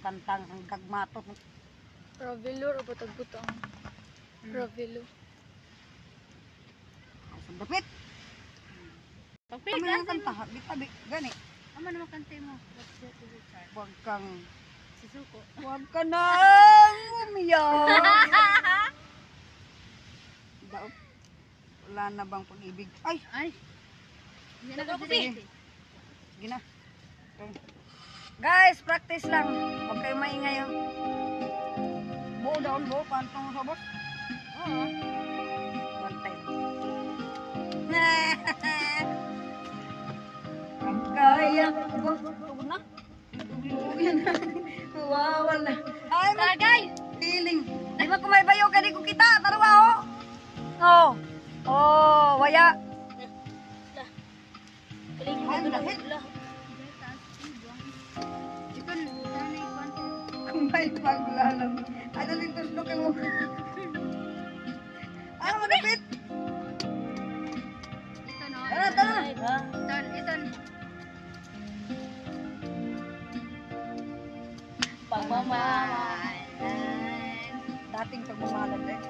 kantang ang kagmatot. Ravelo o butang-butang. Ravelo. Sa dapit. Kami Pagpigas. ang kanta, tabi, gani. Ano naman kantay mo? Let's go to the chart. Huwag kang, Susuko. huwag ka nang umiyak. Daot. Wala na bang pag-ibig? Ay, Ay. Hindi na Sige. kasi. sige na. Okay. Guys, practice lang. Huwag kayo maingay. Oh. Buo daon, buo. Pantong sabot. Oo. One time. Ang kaya ko. Tugod na. Yan na. Wawal na. Ay, Tagay! feeling. Di ba kumaybayo ka di ko kita? Tarwa, oh. Oh. Oh, waya. Kaling Ay, lahit. Kumbay paglalam. Ano rin tuslo ka mo? Ano mo napit? Ito no. Tara, tara. Ito. Pagmamahalan. Dating pagmamahalan din.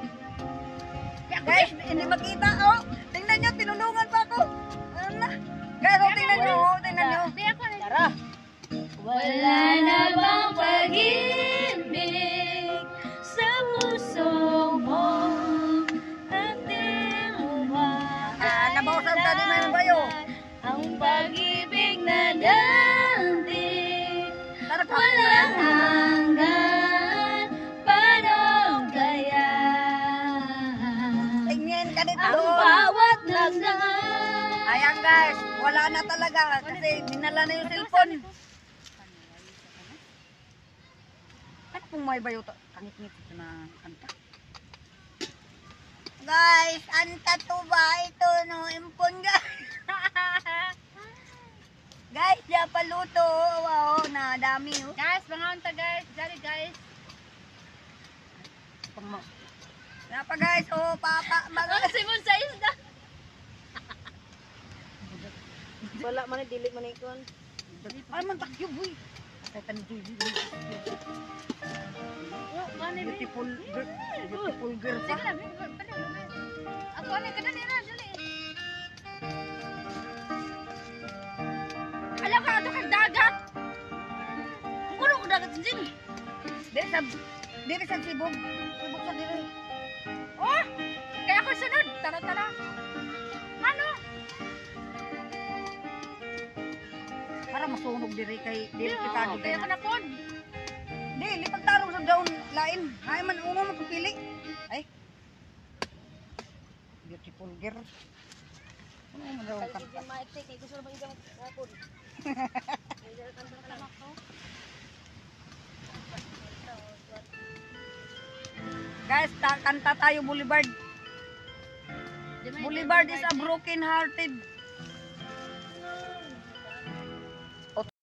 Guys, hindi makita, oh. Tingnan nyo, tinulungan pa ako. Ano na? Guys, oh, tingnan nyo, oh. Tingnan nyo. Di ako na. Tara. Wala na bang pag-ibig sa puso mo? At di mo Nabawasan ka din na yung bayo. ang pag-ibig na dati Tara, walang hanggan. Paano kaya tingin ka dito. ang bawat lagdan? Ayan guys, wala na talaga kasi dinala na yung cellphone. Ano kung may bayo to? Kangit-ngit ito na kanta. Guys, anta to ba? Ito no, impon guys. Guys, diya paluto. Wow, na dami oh. Guys, mga unta guys. Dali guys. Napa guys, oh, papa, mga. Simon sa isda. Wala man dili man ikon. Ay, man takyo, boy. Kaya ni Joy. Beautiful girl. Beautiful girl pa. Sige na. Ako na ka na nila. Dali. Alam ka ito kang dagat. Ang kulo ko dagat din. Diri sa sibog. Sibog sa diri. Oh! Kaya ako sunod. Tara. Ano? Para masunog diri kay diri kita Kaya diri. ako na po. Di, lipag tarong sa daon lain. Ay man uno magpili. Ay. Beautiful girl. Ano man daw kanta? Sige maiktik ni gusto ba idang hapon. Guys, kanta tayo Boulevard. Boulevard is a broken hearted